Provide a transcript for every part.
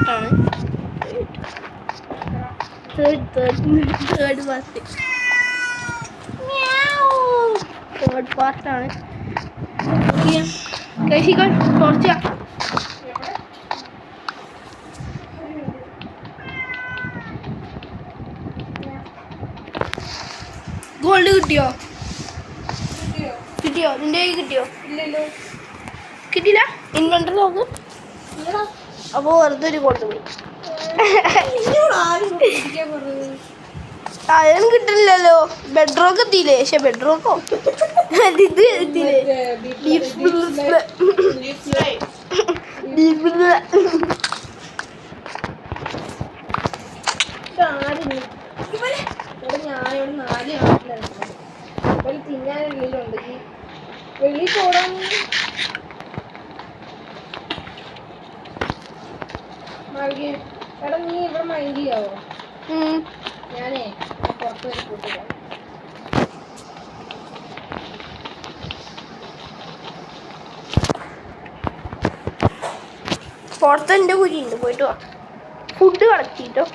പാർട്ടാണ്. തേർഡ് പാർട്ടാണ്. കൈശികൾ ടോർച്ച ഗോൾഡ് കിട്ടിയോ? നിന്റെ കൈ കിട്ടിയോ? ഇല്ലല്ലോ. കിട്ടിയില്ല. ഇൻവെന്ററി നോക്ക്. അപ്പൊ വെറുതെ ഒരു ഗോൾഡ് പോയി. അയൺ കിട്ടില്ലല്ലോ. ബെഡ്റോക്ക് എത്തിയില്ലേ? പക്ഷെ ബെഡ്റോക്കോ ഇത് എത്തിയില്ലേ? ഞാനിവിടെ 4 ആട്ടിലാണ് തിന്നാനുള്ളിലുണ്ട്. ഈ വെളിയിൽ പോടാൻ എടാ നീ ഇവിടെ മൈൻഡ് ചെയ്യാവോ? ഞാനേ പുറത്ത് വരെ കൂട്ടില്ല. പുറത്ത് എൻ്റെ കുരിയുണ്ട്, പോയിട്ട് വാ. ഫുഡ് കളക്ട് ചെയ്തോ.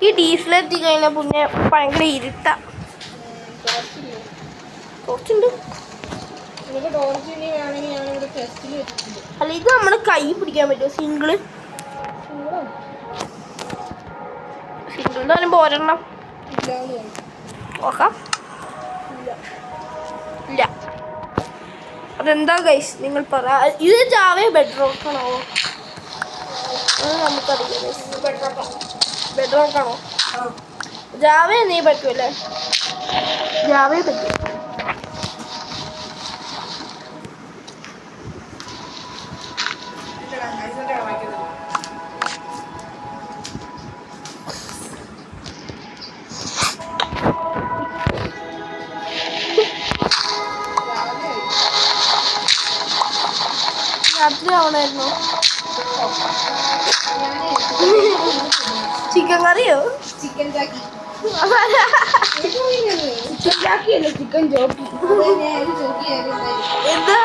ഈ ഡീസലെത്തി കഴിഞ്ഞാൽ പിന്നെ ഭയങ്കര ഇരുട്ടാ. ടോർച്ചുണ്ട്. അല്ല ഇത് നമ്മുടെ കൈ പിടിക്കാൻ പറ്റുമോ? സിംഗിള് പറയുമ്പോ ഒരെണ്ണം നോക്കാം. ഇല്ല. അതെന്താ ഗൈസ് നിങ്ങൾ പറ. ഇത് ജാവേ ബെഡ്റോക്കാണോ? നമുക്കറിയാം. ബെഡ്റോക്കാണോ? ജാവ നീ പറ്റൂല്ലേ? ജാവേ പറ്റും. രാത്രി ആവണായിരുന്നു. ചിക്കൻ കറിയോ? ചിക്കൻ ചാക്കി. Chicken jockey. എന്താ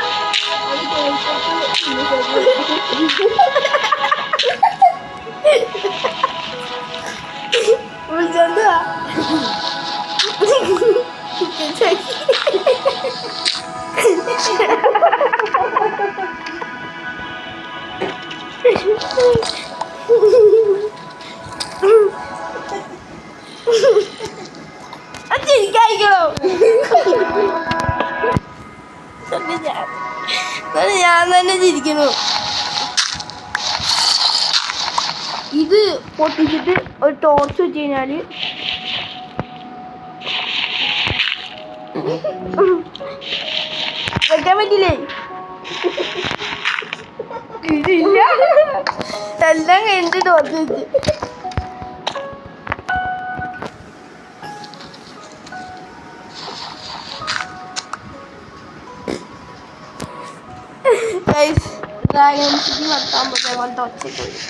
വിളിച്ചെന്താ? ചിക്കൻ ചാക്കി. ഞാൻ തന്നെ ചിരിക്കുന്നു. ഇത് പൊട്ടിച്ചിട്ട് ഒരു ടോർച്ച് വെച്ച് കഴിഞ്ഞാല് വെക്കാൻ പറ്റില്ലേ? ഇതില്ല. എല്ലാം കഴിഞ്ഞിട്ട് ടോർച്ച് വെച്ച് ഡ്രാഗൺസിറ്റി നടത്താൻ പോലത്തെ ഒച്ചയ്ക്ക് വരും.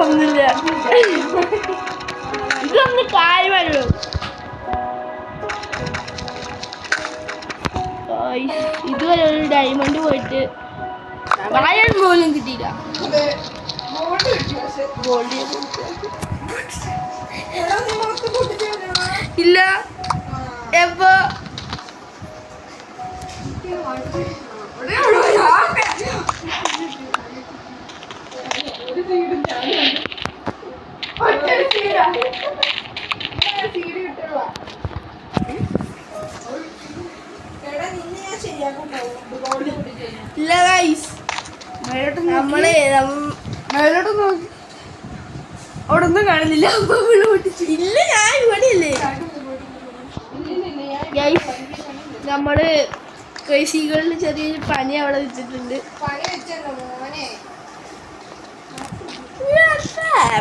ഒന്നുമില്ല. ഇതൊന്ന് കാര്യമല്ലോ. ഇതുവരെ ഒരു ഡയമണ്ട് പോയിട്ട് അയൺ പോലും കിട്ടിയില്ല. ഗോൾഡ് ഇല്ല. എപ്പോ ഇല്ല ഗൈസ്. നമ്മള് മേലോട്ട് നോക്കി അവിടെ ഒന്നും കാണുന്നില്ല. ഇല്ല, ഞാൻ ഇവിടെ ഇല്ലേ ഗൈസ്. നമ്മള് കൃഷികളിൽ ചെറിയൊരു പനി അവിടെ വെച്ചിട്ടുണ്ട്.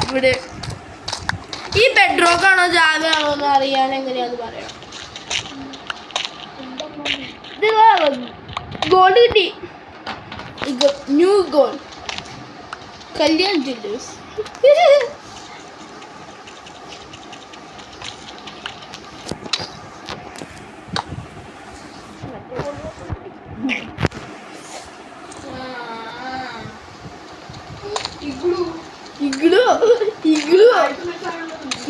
ഇവിടെ ഈ ബെഡ്റോക്കാണോ ജാവയാണോ എന്ന് അറിയാൻ എങ്ങനെയാന്ന് പറയാം. ഗോൾഡ് കിട്ടി. New gold. Kalyan Jewellers. Igloo igloo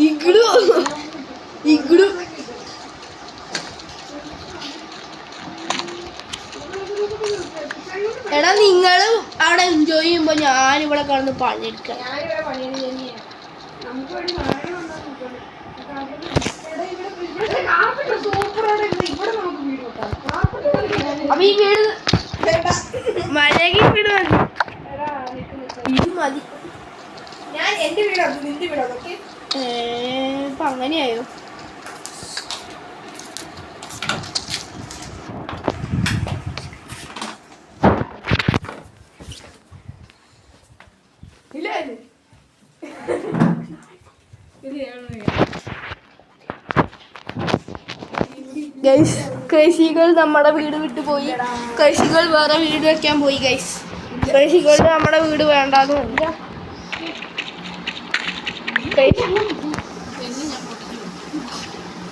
igloo igloo. എടാ നിങ്ങള് അവിടെ എൻജോയ് ചെയ്യുമ്പോ ഞാനിവിടെ കിടന്ന് പണിയെടുക്കാം. അപ്പൊ ഈ വീട് മഴയ്ക്ക് വീട് മതി. ഇത് മതി. ഞാൻ എന്റെ വീടാണ് നിന്റെ വീടാണ്. ഇപ്പൊ അങ്ങനെയായോ? ഗൈസ്, കൃഷികൾ നമ്മുടെ വീട് വിട്ടു പോയി. കൃഷികൾ വേറെ വീട് വെക്കാൻ പോയി. ഗൈസ്, കൃഷികൾ നമ്മുടെ വീട് വേണ്ടാന്ന് പറഞ്ഞു.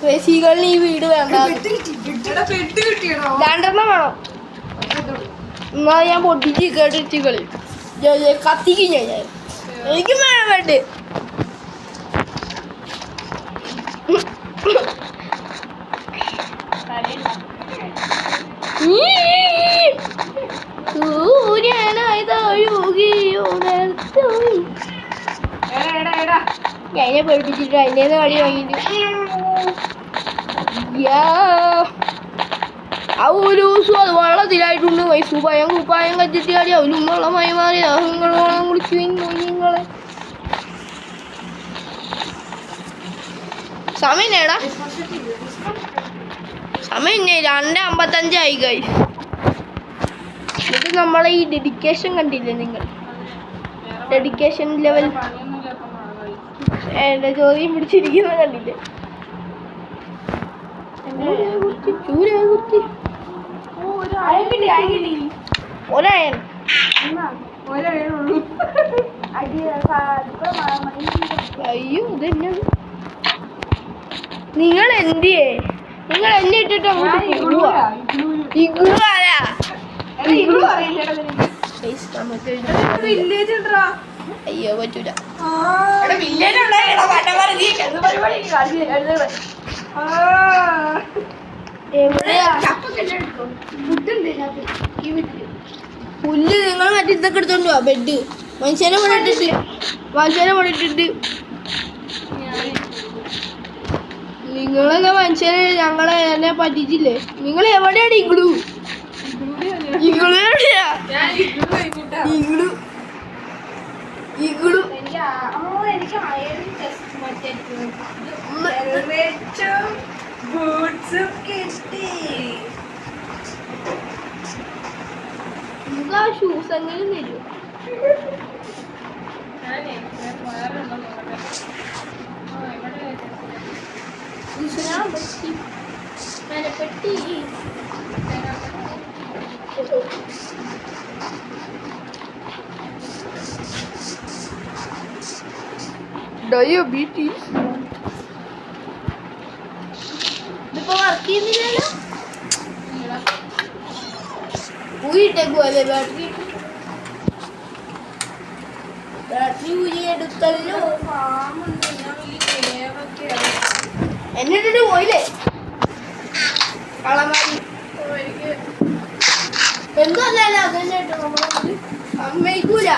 കൃഷികളിന് ഈ വീട് വേണ്ട. രണ്ടെണ്ണം വേണോ? എന്നാ ഞാൻ പൊട്ടിച്ച് കേട്ടിട്ട് കളി കത്തിക്കും ഞാൻ. എനിക്ക് വേണം വേണ്ട. ഞാനെ പഠിപ്പിച്ചിട്ട് അതിൻ്റെ കളി വാങ്ങിട്ട് ആ ഒരു ദിവസം അത് വെള്ളത്തിലായിട്ടുണ്ട്. വയസ്സു പയം കുപ്പായം കച്ചിട്ട് കളി അവനും വെള്ളമായി മാറി. നിങ്ങൾ വെള്ളം കുളിച്ചു നിങ്ങളെ സമയം നേടാ. സമയം 2:55 കൈ. ഇത് നമ്മളെ ഈ ഡെഡിക്കേഷൻ കണ്ടില്ലേ നിങ്ങൾ? ഡെഡിക്കേഷൻ ലെവൽ എന്റെ ചോദ്യം പിടിച്ചിരിക്കുന്ന കണ്ടില്ലേ? ഒരായൻ അയ്യോ ഇതെന്നെ. നിങ്ങൾ എന്തിയേ? നിങ്ങൾ എന്നെ ഇട്ടിട്ട് അയ്യോ പറ്റൂല. പുല്ല് നിങ്ങൾ മറ്റേ ഇതൊക്കെ എടുത്തോണ്ട് പോവാ. ബെഡ് മനുഷ്യനെ പണിട്ടിട്ട് നിങ്ങളെന്നെ മനുഷ്യനെ ഞങ്ങളെ എന്നെ പറ്റിച്ചില്ലേ? നിങ്ങൾ എവിടെയാണ് ഇഗ്ലു? ഇഗ്ലു എവിടെയാ? ഇഗ്ലു ഇഗ്ലു നമുക്ക് ആ ഷൂസ് എങ്ങനെ തരും? ഡയബറ്റീസ് ഇതിപ്പോ വർക്ക് ചെയ്യുന്നില്ലല്ലോ. ഊരിട്ടേക്കു അല്ലേ ബാറ്ററി? ഊരി എടുത്തല്ലോ. എന്നിട്ടിട്ട് പോയില്ലേ കളമാരി? എന്തല്ല അത് തന്നെ കേട്ടോ. നമ്മളെ സമ്മതിക്കൂല.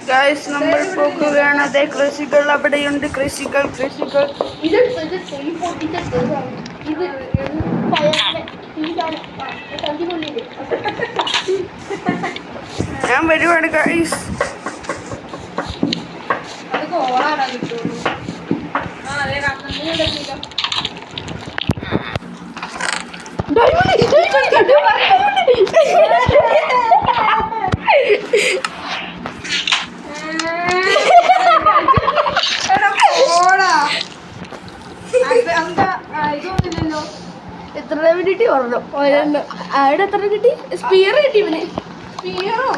ഗൈസ് നമ്മൾ പോകുകയാണ്. അതേ കൃഷികൾ അവിടെയുണ്ട്. കൃഷികൾ ഇത് ഞാൻ വരുവാണ് ഗൈസ്. ഇതൊന്നുമില്ലല്ലോ. എത്ര ഡയമണ്ട് കിട്ടി? ഒരെണ്ണം. അവിടെ എത്ര കിട്ടി? സ്പിയർ കിട്ടി ഇവന്. സ്പിയറോ?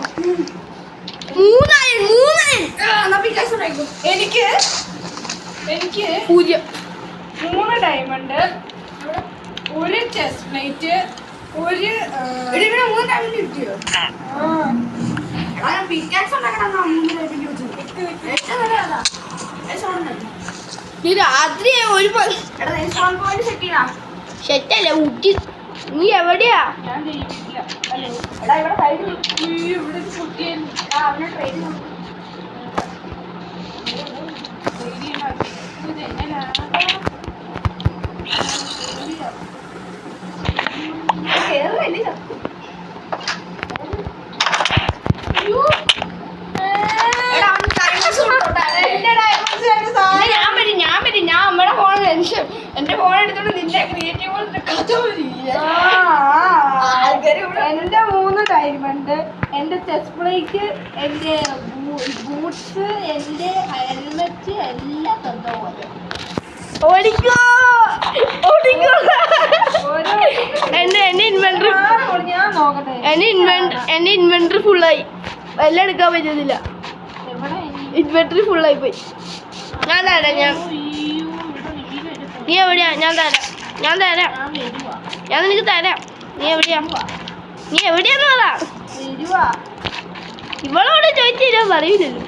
3 എനിക്ക് 0. 3 ഡയമണ്ട്, ഒരു ചെസ്റ്റ് പ്ലേറ്റ്, ഒരു 3 ഡയമണ്ട് കിട്ടിയോ? പിക്കാക്സ് ഉണ്ടാക്കണം. 3 ഡയമണ്ട് നീ രാത്രി ഒരു സെറ്റ് ചെയ്യണം. സെറ്റല്ലേ ഊട്ടി? നീ എവിടെയാ? ഞാൻ ജയിക്കില്ല. ഹലോ, എടാ ഇവിടെ സൈഡിൽ ഇവിടെ ഒരു കുട്ടിയുണ്ട്. അവനെ ട്രെയിൻ കേറില്ലേ? ഞാൻ നമ്മുടെ ഫോൺ എന്റെ ഫോൺ എടുത്തോണ്ട് നിന്റെ ക്രിയേറ്റീവ് എന്റെ 3 ഡയമണ്ട്, എന്റെ ചെസ്റ്റ് പ്ലേറ്റ്, എന്റെ ബൂട്ട്സ്, എന്റെ ഹെൽമെറ്റ് എല്ലാം തന്ന പോലെ. ഓടിക്കോ എന്റെ ഇൻവെന്ററി ഞാൻ നോക്കട്ടെ. എന്റെ ഇൻവെന്ററി ഫുള്ളായി. എല്ലാം എടുക്കാൻ പറ്റുന്നില്ല. എവിടെ ഇൻവെന്ററി ഫുള്ളായി പോയി. ഞാൻ തരാം. നീ എവിടെയാ? ഞാൻ തരാം. ഞാൻ വരുവാ. ഞാൻ നിനക്ക് തരാം. നീ എവിടെയാന്ന് പറ. വരുവാ. ഇവളോട് ചോദിച്ചില്ല പറയില്ലല്ലോ.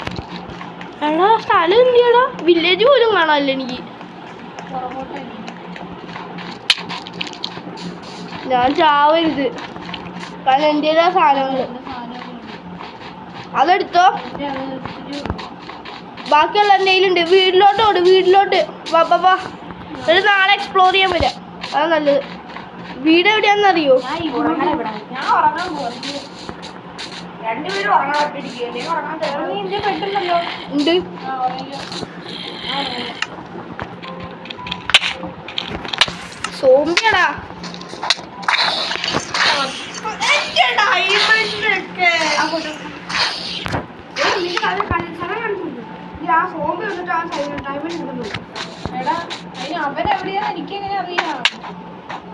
എടാ സ്ഥലം എന്തിയാടാ? വില്ലേജ് പോലും കാണാമല്ലോ എനിക്ക്. പുറകോട്ട് ഞാൻ ചാവരുത്, കാരണം എൻ്റെ സാധനങ്ങൾ അതെടുത്തോ. ബാക്കിയുള്ള എന്തെങ്കിലും ഉണ്ട്. വീട്ടിലോട്ട് വാ. ഒരു നാളെ എക്സ്പ്ലോർ ചെയ്യാൻ പറ്റാം. അതാ നല്ലത്. വീട് എവിടെയാണെന്നറിയോ? ഞാൻ ഉറങ്ങാൻ പോവാ. രണ്ടുപേരും ഉറങ്ങാൻ പറ്റിയിരിക്കുകയല്ലേ? ഉറങ്ങാൻ നീ എന്റെ പെട്ടുണ്ടല്ലോ. ഉണ്ട്. സോമ്പിയടാ. ആ സോമ്പ് വന്നിട്ട് ആ ഡയമണ്ട് കിട്ടുന്നു. എടാ, അതിന് അവരെവിടെയാ എനിക്കെങ്ങനെ അറിയാം?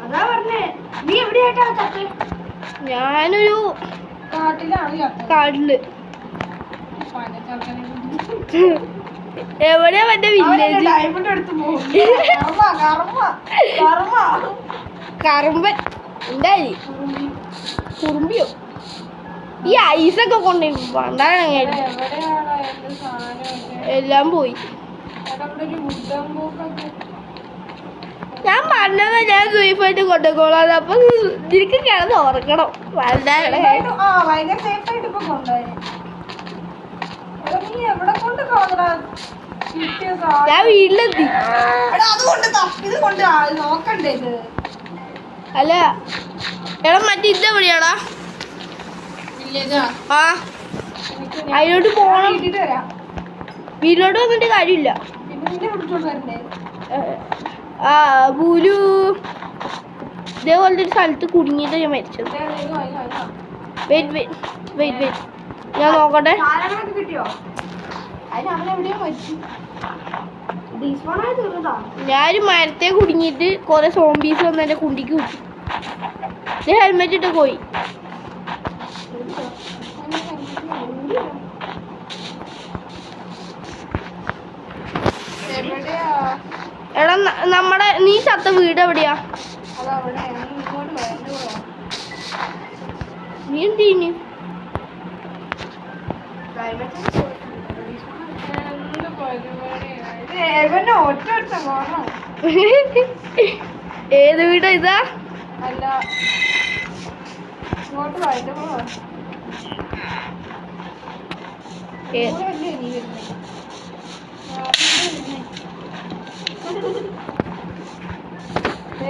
അതാ പറഞ്ഞേ. നീ എവിടെയായിട്ടാണ് ചത്ത്? ഞാനൊരു കാട്ടിലാണ് ചത്തത്. കാട്ടില്. പനച്ചർക്കനെ എവിടെയാ മറ്റേ വില്ലേജ്? ഡയമണ്ട് എടുത്ത് പോകും. കറുമ്പൻ എന്തായി? കുറുമ്പിയോ? ഈ ഐസൊക്കെ കൊണ്ടുപോയി പണ്ടാണ്. എവിടെയാണ് എന്റെ സാധനം? എല്ലാം പോയി. അവിടെ ഒരു ബുദ്ധം പൂക്കൊക്കെ. ഞാൻ പറഞ്ഞത് ഞാൻ സേഫായിട്ട് കൊണ്ടുപോകോളാം. അപ്പൊ നിനക്ക് കിടന്ന് ഉറക്കണം. ഭയങ്കര സേഫായിട്ട് ഇപ്പൊ കൊണ്ടുപോയി. നീ എവിടെ കൊണ്ട് കളഞ്ഞടാ കിട്ടിയ സാധനം? ഞാൻ വീട്ടിലെത്തി. ഇത് കൊണ്ട് നോക്കണ്ടേ ഇത്? അല്ല എടാ മറ്റേ ഇതെവിടെയാടാ? വില്ലേജാ? ആ അതിലോട്ട് പോണം. വീട്ടിട്ട് വരാം. വീട്ടിലോട്ട് വന്നിട്ട് കാര്യമില്ല. പിന്നെ നിന്നെ വിളിച്ചോണ്ട് വരണ്ടേ? ആ ബൂലു ഇതേപോലത്തെ ഒരു സ്ഥലത്ത് കുടുങ്ങിയിട്ട് ഞാൻ മരിച്ചത്. വെയിറ്റ് ഞാൻ നോക്കട്ടെ. സാധനങ്ങളൊക്കെ കിട്ടിയോ? അതിന് അവനെവിടെയോ മരിച്ചു. ഡീസ്പോണായി തീർന്നതാ. ഞാനൊരു മരത്തെ കുടുങ്ങിയിട്ട് കുറെ സോംബീസ് വന്ന് എന്റെ കുണ്ടിക്ക് കുത്തി. ഹെൽമെറ്റ് ഇട്ട് പോയി. എവിടെയാ? എടാ നമ്മുടെ നീ ചത്ത വീട് എവിടെയാ? അതവിടെ ഇങ്ങോട്ട് വരണ്ടോ? നീ എന്ത് ചെയ്യുന്നു? ഒറ്റ പോകണം. ഏത് വീടാ ഇതാ? അല്ല, ഇങ്ങോട്ട് വരണ്ടോ? നീ വരുന്നേ.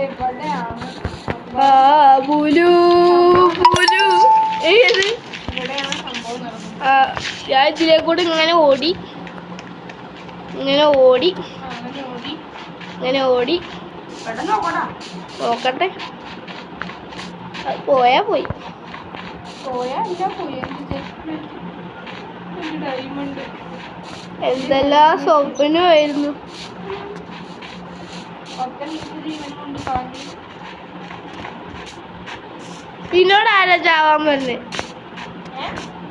എവിടെയാണ്? ബൂലു ഏത്? ഇവിടെയാണ് സംഭവം നടന്നത്. ഞാൻ ഇതിലേക്കൂടെ ഇങ്ങനെ ഓടി പെട്ടെന്ന് നോക്കടാ. നോക്കട്ടെ. പോയാ പോയി. ഡയമണ്ട് എന്തെല്ലാം സ്വപ്നമായിരുന്നു. കൊണ്ട് നിന്നോട് ആരാ ചാവാൻ പറഞ്ഞ്?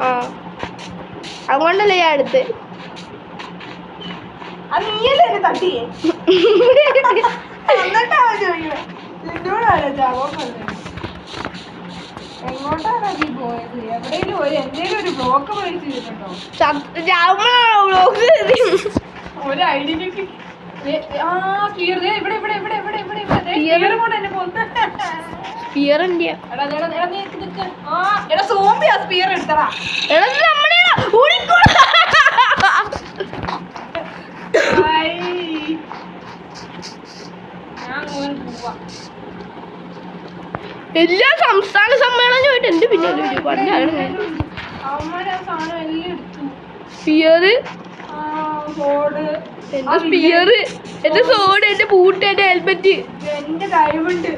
ആ അതുകൊണ്ടല്ലേ ഞാൻ അടുത്ത്. അത് നീയല്ലേ എന്നെ തട്ടിയേ? എന്നിട്ടാണ് ചോദിക്കുന്നത് നിന്നോടാണ് ചാവാൻ പറഞ്ഞത്. എങ്ങോട്ടാണ് നീ പോയത്? എവിടെയെങ്കിലും എന്തേലും ഒരു ബ്ലോക്ക് മേടിച്ച് ചെയ്തിട്ടുണ്ടോ? ഒരു ഐഡന്റിറ്റി സോംബിയാ സ്പിയർ എടുത്തടാ. എല്ലാ സംസ്ഥാന സമ്മേളനമായിട്ട് എന്റെ പിന്നെ സ്പിയർ, എന്റെ സ്പിയർ, എന്റെ സോഡ്, എന്റെ ബൂട്ട്, എന്റെ ഹെൽമെറ്റ്, എന്റെ ഡയമണ്ട്,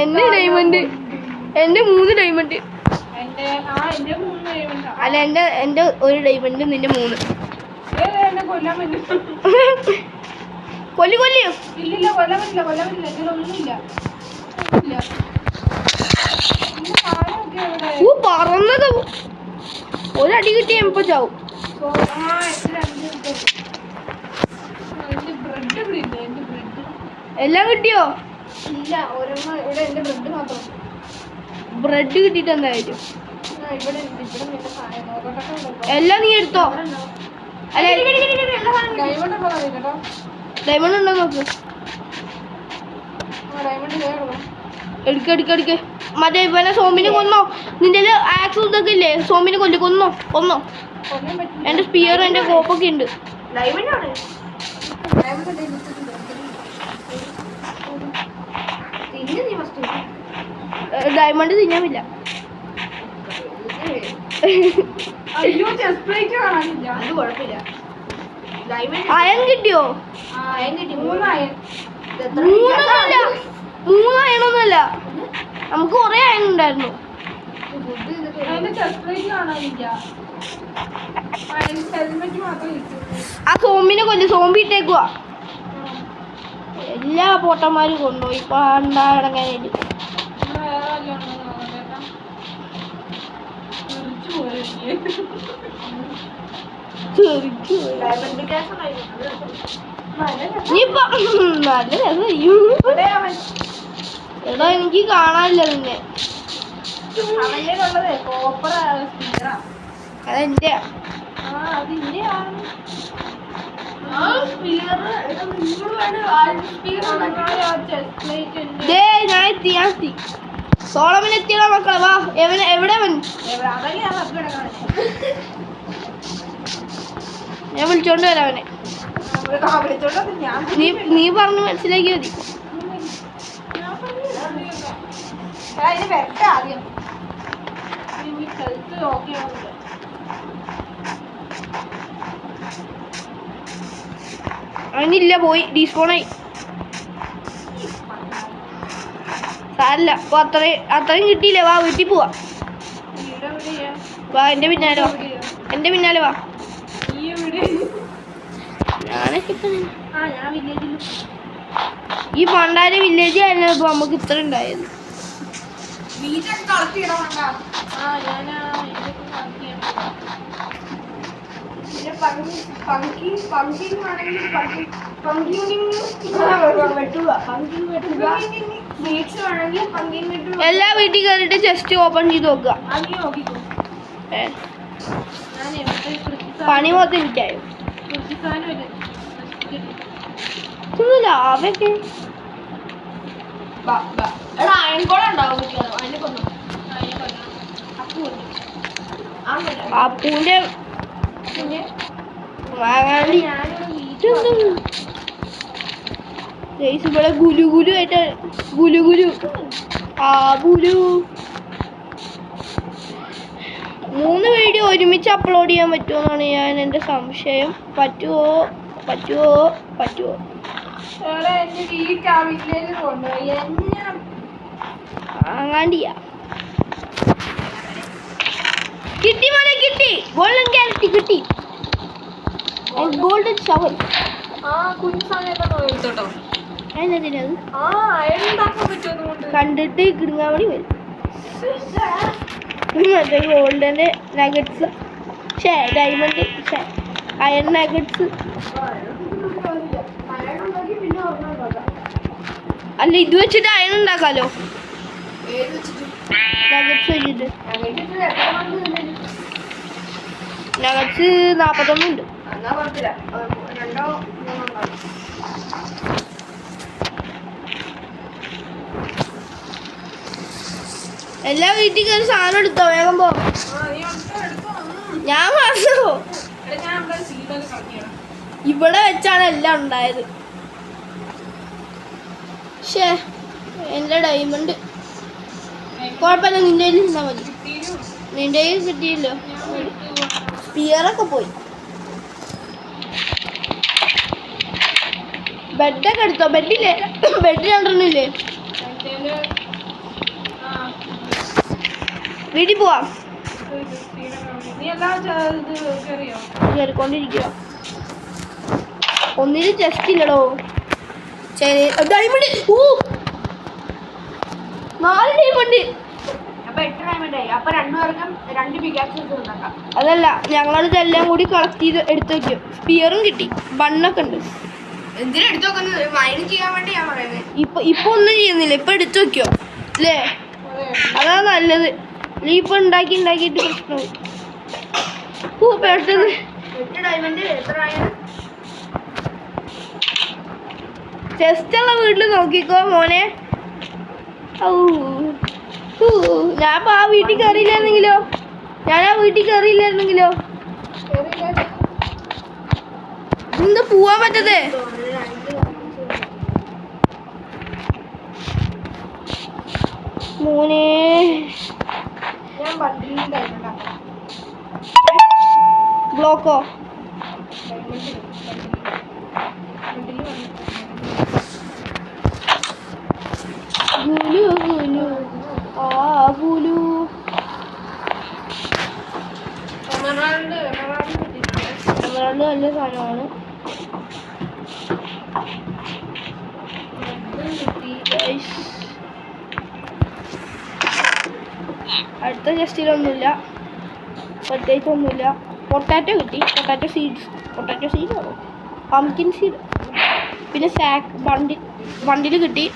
എന്റെ ഡയമണ്ട്, എന്റെ 3 ഡയമണ്ട്. അല്ല എന്റെ 1 ഡയമണ്ട്, നിന്റെ 3. കൊല്ലാൻ പറ്റും. കൊല്ലിയോ? ഇല്ലില്ല, കൊല്ലാൻ പറ്റില്ല. ഇതിലൊന്നുമില്ല. പറന്നത് ഒരടി കിട്ടിയ ഇപ്പൊ ചാവും. എല്ലാം കിട്ടിയോ? ഇല്ല, ഒരെണ്ണം ഇവിടെ. എന്റെ ബ്രെഡ് മാത്രം. ബ്രെഡ് കിട്ടിട്ട് എന്തായാലും ഇവിടെ എല്ലാം നീ എടുത്തോ? അല്ല ഡയമണ്ട് ഉണ്ടോ നോക്ക്. എടുക്ക. മറ്റേ ഇവനെ സോമിനെ കൊന്നോ? നിന്റെ ആക്സ് ഇതൊക്കെ ഇല്ലേ? സോമിനെ കൊന്നോ. എന്റെ സ്പിയർ, എന്റെ കോപ്പൊക്കെ ഉണ്ട്. ഡയമണ്ട് തിന്നാമില്ല. അയ്യോ, ചെസ്റ്റ് പ്ലേറ്റ് കാണാനില്ല. അത് കുഴപ്പമില്ല. അയൺ കിട്ടിയോ? 3 അയൺ. 3 അയണൊന്നുമല്ല, നമുക്ക് കുറെ അയൺ ഉണ്ടായിരുന്നു. ചെസ്റ്റ് പ്ലേറ്റ് കാണാനില്ല. ഹെൽമെറ്റ് മാത്രം കിട്ടും. ആ സോമ്പിനെ കൊല്ലു. സോമ്പി ഇട്ടേക്കുവാ. എല്ലാ പൊട്ടന്മാരും കൊണ്ടുപോയി പണ്ടാടങ്ങാനായിട്ട്. എടാ എനിക്ക് കാണാനില്ല നിന്നെ. അതെന്റെ സോളമൻ എത്തിയടാ മക്കളെ. വാ. എവിടെ ഞാൻ വിളിച്ചോണ്ട് വരാം അവനെ. നീ പറഞ്ഞു മനസ്സിലാക്കി മതി. അവനില്ല, പോയി ഡീസ്പോണായി. സാരല്ല, അപ്പൊ അത്രയും കിട്ടിയില്ല. വാ, വീട്ടിൽ പോവാ. വാ, എന്റെ പിന്നാലെ വാ. ഈ പണ്ടാര വില്ലേജ് ആയിരുന്നു ഇപ്പൊ നമുക്ക് ഇത്ര ഉണ്ടായത്. എല്ലാ വീട്ടിൽ കയറിയിട്ട് ചെസ്റ്റ് ഓപ്പൺ ചെയ്ത് നോക്കുക. പണി മൊത്തം എനിക്കായോ? ലാഭൊക്കെ അപ്പൂന്റെ ഇവിടെ ഗുലു ആയിട്ട് ഗുലു ആ ഗുലു 3 വീഡിയോ ഒരുമിച്ച് അപ്ലോഡ് ചെയ്യാൻ പറ്റുമെന്നാണ് എൻ്റെ സംശയം. പറ്റുമോ? അങ്ങാണ്ടിയാ കിട്ടി മോനെ, കിട്ടി. ഗോൾഡൻ ക്യാരറ്റ് കിട്ടി. Golden shovel. അതിനത് കണ്ടിട്ട് കിടുങ്ങാൻ വേണ്ടി വരും. മറ്റേ ഗോൾഡന്റെ നഗറ്റ്സ്, ഡയമണ്ട്, അയൺ നഗറ്റ്സ്. അല്ല, ഇത് വെച്ചിട്ട് അയൺ ഉണ്ടാക്കാലോ. നഗറ്റ്സ് വെച്ചിട്ട്. നഗറ്റ്സ് 41 ഉണ്ട്. എല്ലാ വീട്ടിൽ കയറി സാധനം എടുത്തോ, വേഗം പോ. ഞാൻ മറന്നു. ഇവിടെ വെച്ചാണ് എല്ലാം ഉണ്ടായത്. ഷേ, എൻ്റെ ഡയമണ്ട് കുഴപ്പമില്ല, നിന്റെ കയ്യിൽ നിന്നാ മതി. നിന്റെ കയ്യിൽ കിട്ടിയില്ലോ. സ്പിയറൊക്കെ പോയി. ബെഡൊക്കെ എടുത്തോ? ബെഡില്ലേ? ബെഡ് രണ്ടെണ്ണില്ലേ? വീട്ടിൽ പോവാം. കേറിക്കൊണ്ടിരിക്കുക. ഒന്നിന് ചെസ്റ്റ് ഇല്ലടോ. Diamond 4 diamond. അതല്ല, ഞങ്ങളിത് എല്ലാം കൂടി കളക്ട് ചെയ്ത് എടുത്തു വെക്കും. സ്പിയറും കിട്ടി, ബണ്ണൊക്കെ ഉണ്ട്. എന്തിനാ എടുത്തു നോക്കുന്നത്? മൈനിങ് ചെയ്യാൻ വേണ്ടി ഞാൻ പറയുന്നത്. ഇപ്പൊ ഒന്നും ചെയ്യുന്നില്ല, ഇപ്പൊ എടുത്തു വെക്കോ അല്ലേ? അതാ നല്ലത്. നീ ഇപ്പൊ ഉണ്ടാക്കിയിട്ട് പ്രശ്നവും. പെട്ടെന്ന് ചെസ്റ്റുള്ള വീട്ടിൽ നോക്കിക്കോ മോനെ. ഞാൻ ആ വീട്ടിൽ കയറിയില്ലായിരുന്നെങ്കിലോ? എന്താ പോവാൻ പറ്റതേ? മോനെ ബ്ലോക്കോ? ഗുലു ഗുലു ആ ഗുലു. നല്ല സാധനമാണ്. അടുത്ത ചെസ്റ്റിലൊന്നുമില്ല, പ്രത്യേകിച്ചൊന്നുമില്ല. പൊട്ടാറ്റോ കിട്ടി. പൊട്ടാറ്റോ സീഡ്സ് ആണോ? Pumpkin seed. പിന്നെ സാക്ക് ബണ്ടിൽ കിട്ടി.